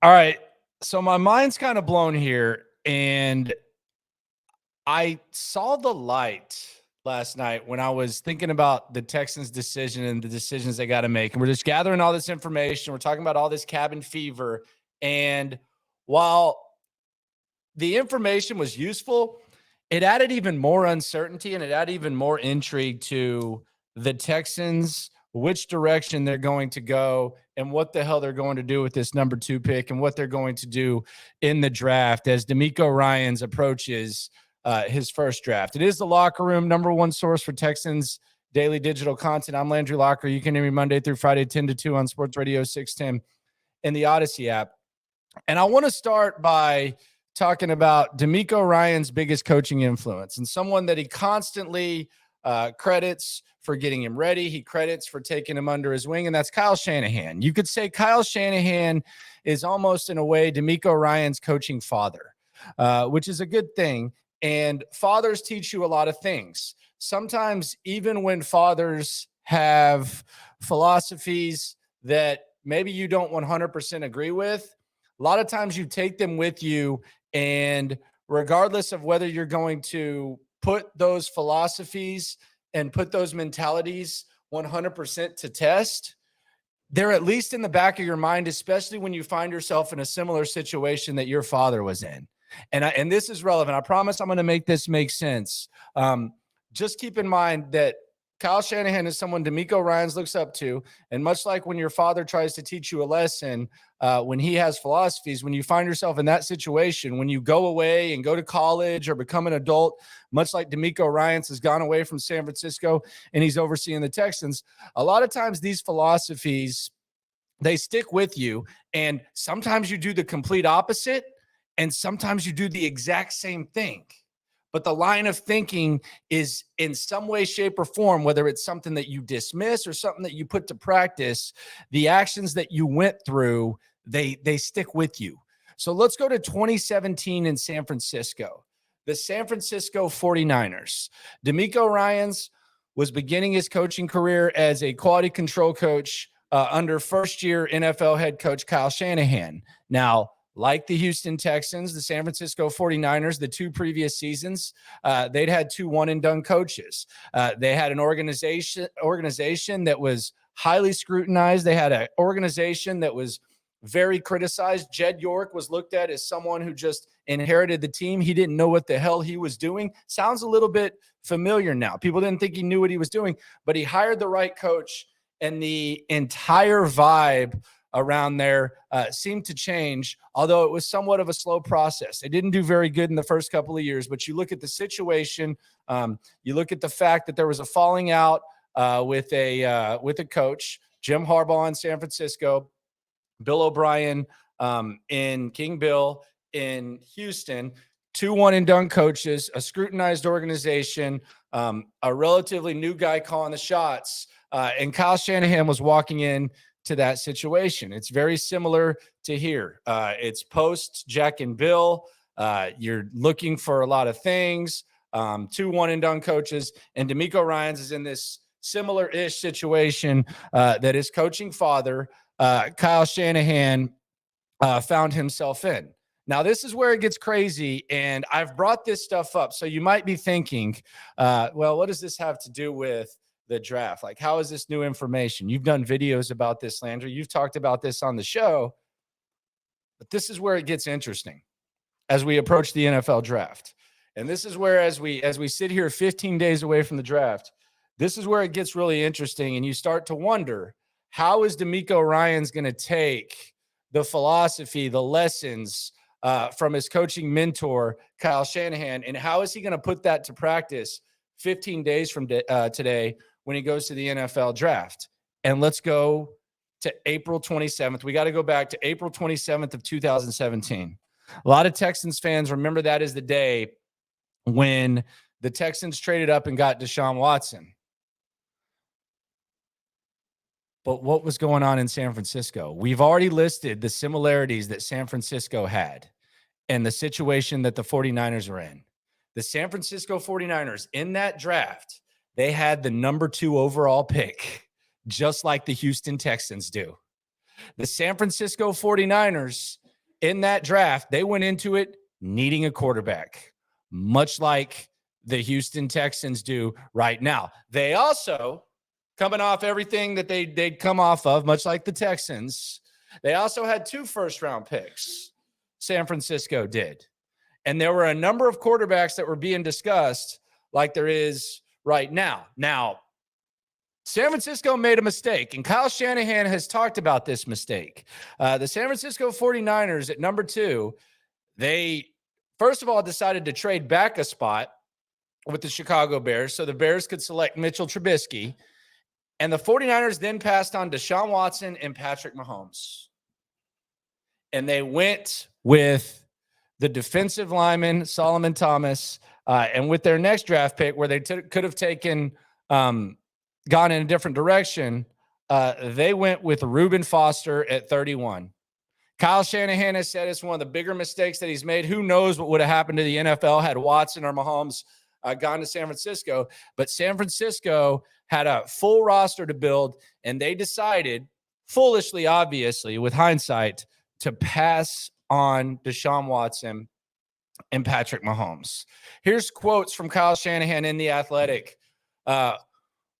All right. So my mind's kind of blown here, and I saw the light last night when I was thinking about the Texans' decision and the decisions they got to make. And we're just gathering all this information. We're talking about all this cabin fever. And while the information was useful, it added even more uncertainty and it added even more intrigue to the Texans, which direction they're going to go and what the hell they're going to do with this number 2 pick and what they're going to do in the draft as DeMeco Ryans approaches his first draft. It is the Locker Room, number 1 source for Texans daily digital content. I'm Landry Locker. You can hear me Monday through Friday, 10 to 2 on Sports Radio 610 in the Odyssey app. And I want to start by talking about DeMeco Ryans' biggest coaching influence and someone that he constantly credits for getting him ready. He credits for taking him under his wing, and that's Kyle Shanahan. You could say Kyle Shanahan is almost, in a way, DeMeco Ryans' coaching father, which is a good thing. And fathers teach you a lot of things. Sometimes even when fathers have philosophies that maybe you don't 100% agree with, a lot of times you take them with you, and regardless of whether you're going to put those philosophies and put those mentalities 100% to test, they're at least in the back of your mind, especially when you find yourself in a similar situation that your father was in. And this is relevant. I promise I'm going to make this make sense. Just keep in mind that Kyle Shanahan is someone DeMeco Ryans looks up to. And much like when your father tries to teach you a lesson, when he has philosophies, when you find yourself in that situation, when you go away and go to college or become an adult, much like DeMeco Ryans has gone away from San Francisco and he's overseeing the Texans, a lot of times these philosophies, they stick with you. And sometimes you do the complete opposite, and sometimes you do the exact same thing. But the line of thinking is in some way, shape, or form, whether it's something that you dismiss or something that you put to practice, the actions that you went through, they stick with you. So let's go to 2017 in San Francisco. The San Francisco 49ers. DeMeco Ryans was beginning his coaching career as a quality control coach under first-year NFL head coach Kyle Shanahan. Now, like the Houston Texans, the San Francisco 49ers, the 2 previous seasons, they'd had 2 one-and-done coaches. They had an organization that was highly scrutinized. They had an organization that was very criticized. Jed York was looked at as someone who just inherited the team. He didn't know what the hell he was doing. Sounds a little bit familiar now. People didn't think he knew what he was doing, but he hired the right coach, and the entire vibe around there seemed to change, although it was somewhat of a slow process. They didn't do very good in the first couple of years, but you look at the situation, you look at the fact that there was a falling out with a coach, Jim Harbaugh in San Francisco, Bill O'Brien in King Bill in Houston, 2 one-and-done coaches, a scrutinized organization, a relatively new guy calling the shots, and Kyle Shanahan was walking in to that situation. It's very similar to here. It's post Jack and Bill. You're looking for a lot of things. 2 one-and-done coaches, and DeMeco Ryans is in this similar-ish situation that his coaching father, Kyle Shanahan, found himself in. Now, this is where it gets crazy, and I've brought this stuff up. So you might be thinking, well, what does this have to do with the draft? Like, how is this new information? You've done videos about this, Landry. You've talked about this on the show. But this is where it gets interesting as we approach the NFL draft. And this is where, as we sit here 15 days away from the draft, this is where it gets really interesting. And you start to wonder, how is DeMeco Ryans going to take the philosophy, the lessons from his coaching mentor, Kyle Shanahan, and how is he going to put that to practice 15 days from today when he goes to the NFL draft? And let's go to April 27th. We got to go back to April 27th of 2017. A lot of Texans fans remember that as the day when the Texans traded up and got Deshaun Watson. But what was going on in San Francisco? We've already listed the similarities that San Francisco had and the situation that the 49ers are in. The San Francisco 49ers in that draft, they had the number 2 overall pick, just like the Houston Texans do. The San Francisco 49ers in that draft, they went into it needing a quarterback, much like the Houston Texans do right now. They also, coming off everything that they'd come off of, much like the Texans, they also had 2 first-round picks. San Francisco did. And there were a number of quarterbacks that were being discussed like there is right now. Now, San Francisco made a mistake, and Kyle Shanahan has talked about this mistake. The San Francisco 49ers at number 2, they, first of all, decided to trade back a spot with the Chicago Bears so the Bears could select Mitchell Trubisky. And the 49ers then passed on Deshaun Watson and Patrick Mahomes. And they went with the defensive lineman, Solomon Thomas, and with their next draft pick, where they could have taken, gone in a different direction, they went with Reuben Foster at 31. Kyle Shanahan has said it's one of the bigger mistakes that he's made. Who knows what would have happened to the NFL had Watson or Mahomes gone to San Francisco. But San Francisco had a full roster to build, and they decided, foolishly, obviously, with hindsight, to pass on Deshaun Watson and Patrick Mahomes. Here's quotes from Kyle Shanahan in The Athletic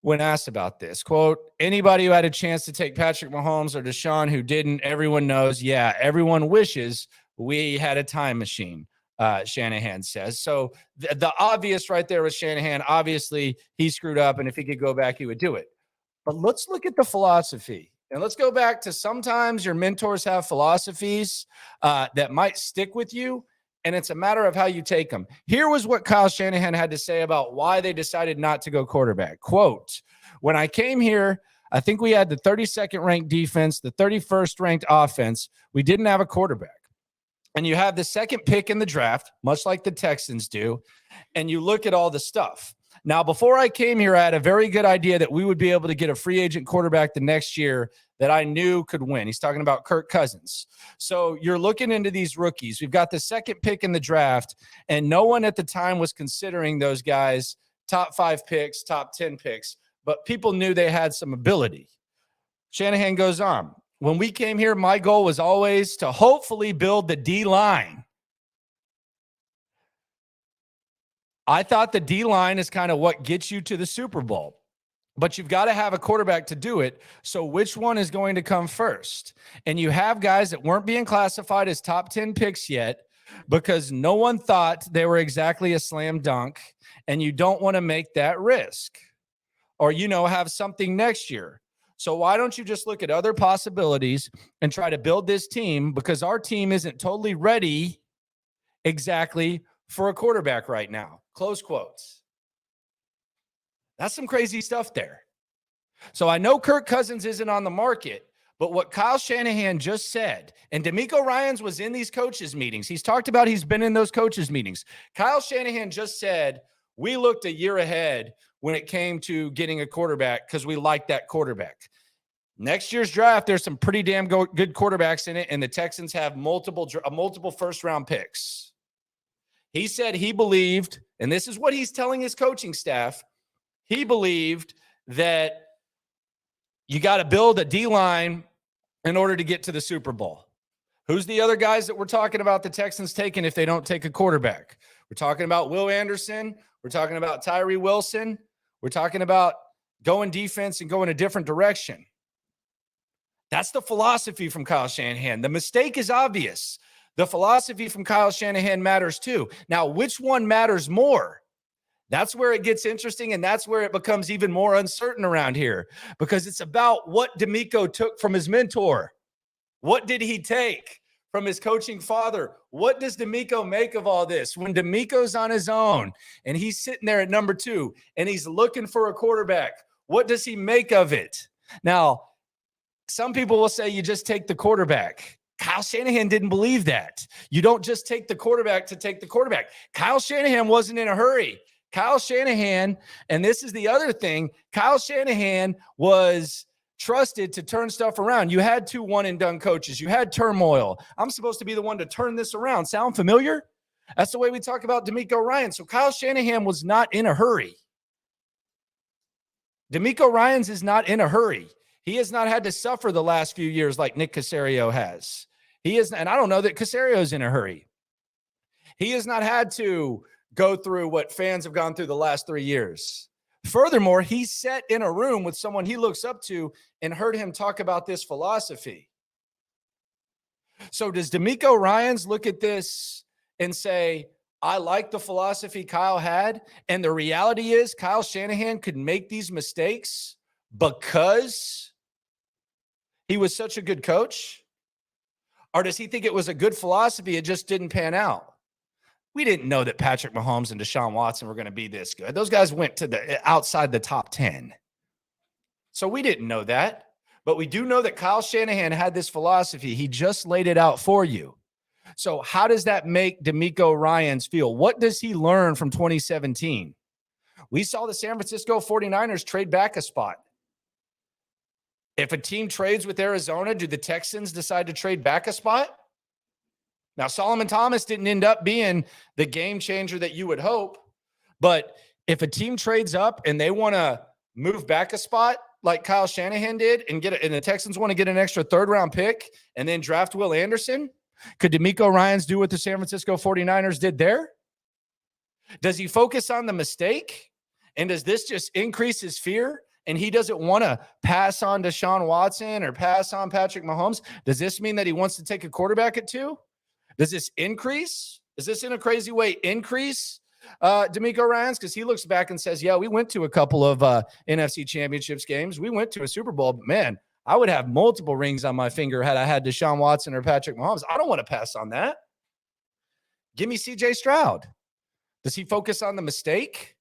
when asked about this. Quote, anybody who had a chance to take Patrick Mahomes or Deshaun who didn't, everyone knows, yeah, everyone wishes we had a time machine. Shanahan says. So the obvious right there with Shanahan, obviously he screwed up, and if he could go back, he would do it. But let's look at the philosophy, and let's go back to sometimes your mentors have philosophies that might stick with you, and it's a matter of how you take them. Here was what Kyle Shanahan had to say about why they decided not to go quarterback. Quote, when I came here, I think we had the 32nd ranked defense, the 31st ranked offense. We didn't have a quarterback. And you have the second pick in the draft, much like the Texans do, and you look at all the stuff. Now, before I came here, I had a very good idea that we would be able to get a free agent quarterback the next year that I knew could win. He's talking about Kirk Cousins. So you're looking into these rookies. We've got the second pick in the draft, and no one at the time was considering those guys top 5 picks, top 10 picks, but people knew they had some ability. Shanahan goes on. When we came here, my goal was always to hopefully build the D-line. I thought the D-line is kind of what gets you to the Super Bowl. But you've got to have a quarterback to do it. So which one is going to come first? And you have guys that weren't being classified as top 10 picks yet because no one thought they were exactly a slam dunk, and you don't want to make that risk or, have something next year. So why don't you just look at other possibilities and try to build this team, because our team isn't totally ready exactly for a quarterback right now. Close quotes. That's some crazy stuff there. So I know Kirk Cousins isn't on the market, but what Kyle Shanahan just said, and DeMeco Ryans was in these coaches meetings. He's talked about he's been in those coaches meetings. Kyle Shanahan just said, we looked a year ahead when it came to getting a quarterback because we like that quarterback. Next year's draft, there's some pretty damn good quarterbacks in it, and the Texans have multiple first-round picks. He said he believed, and this is what he's telling his coaching staff, he believed that you got to build a D-line in order to get to the Super Bowl. Who's the other guys that we're talking about the Texans taking if they don't take a quarterback? We're talking about Will Anderson. We're talking about Tyree Wilson. We're talking about going defense and going a different direction. That's the philosophy from Kyle Shanahan. The mistake is obvious. The philosophy from Kyle Shanahan matters too. Now, which one matters more? That's where it gets interesting, and that's where it becomes even more uncertain around here, because it's about what DeMeco took from his mentor. What did he take from his coaching father? What does DeMeco make of all this? When DeMeco's on his own and he's sitting there at number 2 and he's looking for a quarterback, what does he make of it? Now, some people will say you just take the quarterback. Kyle Shanahan didn't believe that. You don't just take the quarterback to take the quarterback. Kyle Shanahan wasn't in a hurry. Kyle Shanahan, and this is the other thing, Kyle Shanahan was trusted to turn stuff around. You had 2 one-and-done coaches. You had turmoil. I'm supposed to be the one to turn this around. Sound familiar? That's the way we talk about DeMeco Ryans. So Kyle Shanahan was not in a hurry. DeMeco Ryans is not in a hurry. He has not had to suffer the last few years like Nick Caserio has. He is, and I don't know that Casario's in a hurry. He has not had to go through what fans have gone through the last 3 years. Furthermore, he sat in a room with someone he looks up to and heard him talk about this philosophy. So does DeMeco Ryans look at this and say, I like the philosophy Kyle had, and the reality is Kyle Shanahan could make these mistakes because he was such a good coach? Or does he think it was a good philosophy, it just didn't pan out? We didn't know that Patrick Mahomes and Deshaun Watson were going to be this good. Those guys went to the outside the top 10. So we didn't know that. But we do know that Kyle Shanahan had this philosophy. He just laid it out for you. So how does that make DeMeco Ryans feel? What does he learn from 2017? We saw the San Francisco 49ers trade back a spot. If a team trades with Arizona, do the Texans decide to trade back a spot? Now, Solomon Thomas didn't end up being the game changer that you would hope. But if a team trades up and they want to move back a spot like Kyle Shanahan did and the Texans want to get an extra third-round pick and then draft Will Anderson, could DeMeco Ryans do what the San Francisco 49ers did there? Does he focus on the mistake? And does this just increase his fear? And he doesn't want to pass on Deshaun Watson or pass on Patrick Mahomes? Does this mean that he wants to take a quarterback at 2? Does this increase? Is this in a crazy way increase DeMeco Ryans? Because he looks back and says, yeah, we went to a couple of NFC championships games. We went to a Super Bowl. But man, I would have multiple rings on my finger had I had Deshaun Watson or Patrick Mahomes. I don't want to pass on that. Give me CJ Stroud. Does he focus on the mistake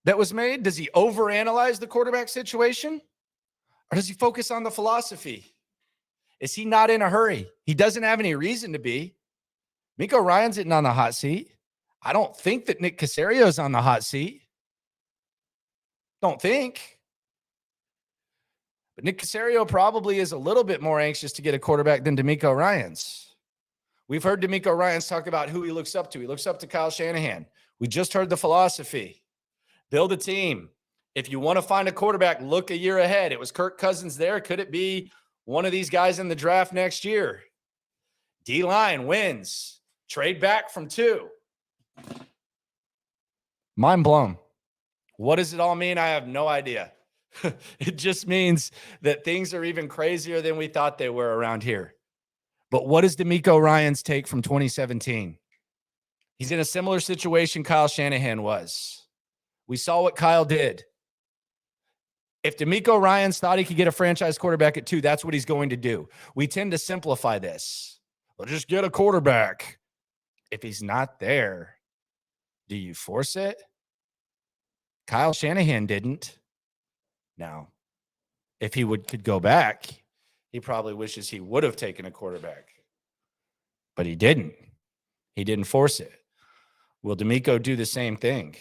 that was made? Does he overanalyze the quarterback situation? Or does he focus on the philosophy? Is he not in a hurry? He doesn't have any reason to be. DeMeco Ryans isn't on the hot seat. I don't think that Nick Caserio's on the hot seat. Don't think. But Nick Caserio probably is a little bit more anxious to get a quarterback than DeMeco Ryans. We've heard DeMeco Ryans talk about who he looks up to. He looks up to Kyle Shanahan. We just heard the philosophy. Build a team. If you want to find a quarterback, look a year ahead. It was Kirk Cousins there. Could it be one of these guys in the draft next year? D-line wins. Trade back from 2. Mind blown. What does it all mean? I have no idea. It just means that things are even crazier than we thought they were around here. But what does DeMeco Ryans take from 2017? He's in a similar situation Kyle Shanahan was. We saw what Kyle did. If DeMeco Ryans thought he could get a franchise quarterback at 2, that's what he's going to do. We tend to simplify this. Well, just get a quarterback. If he's not there, do you force it? Kyle Shanahan didn't. Now, if he could go back, he probably wishes he would have taken a quarterback. But he didn't. He didn't force it. Will DeMeco do the same thing?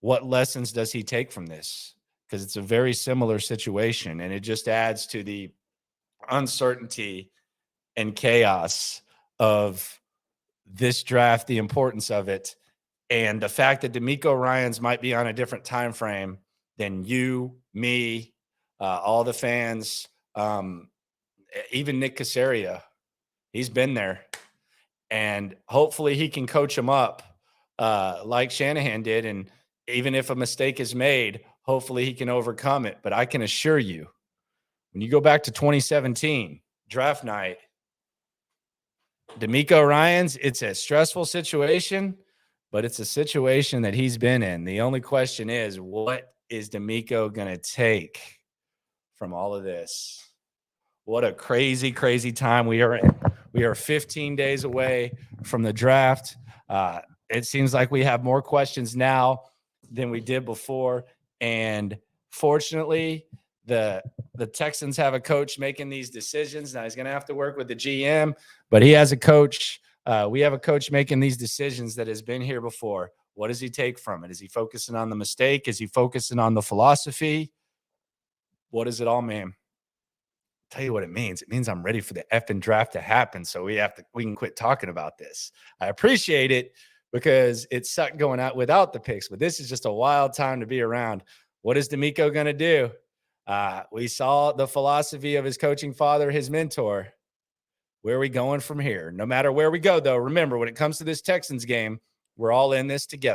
What lessons does he take from this? Because it's a very similar situation, and it just adds to the uncertainty and chaos of this draft, the importance of it, and the fact that DeMeco Ryans might be on a different time frame than you, me, all the fans, even Nick Caserio. He's been there, and hopefully he can coach him up like Shanahan did, and even if a mistake is made, hopefully he can overcome it. But I can assure you, when you go back to 2017, draft night, DeMeco Ryans, it's a stressful situation, but it's a situation that he's been in. The only question is, what is DeMeco going to take from all of this? What a crazy, crazy time we are in. We are 15 days away from the draft. It seems like we have more questions now than we did before. And fortunately, the Texans have a coach making these decisions. Now he's going to have to work with the GM, but he has a coach. We have a coach making these decisions that has been here before. What does he take from it? Is he focusing on the mistake? Is he focusing on the philosophy? What does it all mean? Tell you what it means. It means I'm ready for the effing draft to happen. So we can quit talking about this. I appreciate it because it sucked going out without the picks, but this is just a wild time to be around. What is DeMeco going to do? We saw the philosophy of his coaching father, his mentor. where are we going from here? No matter where we go, though, remember, when it comes to this Texans game, we're all in this together.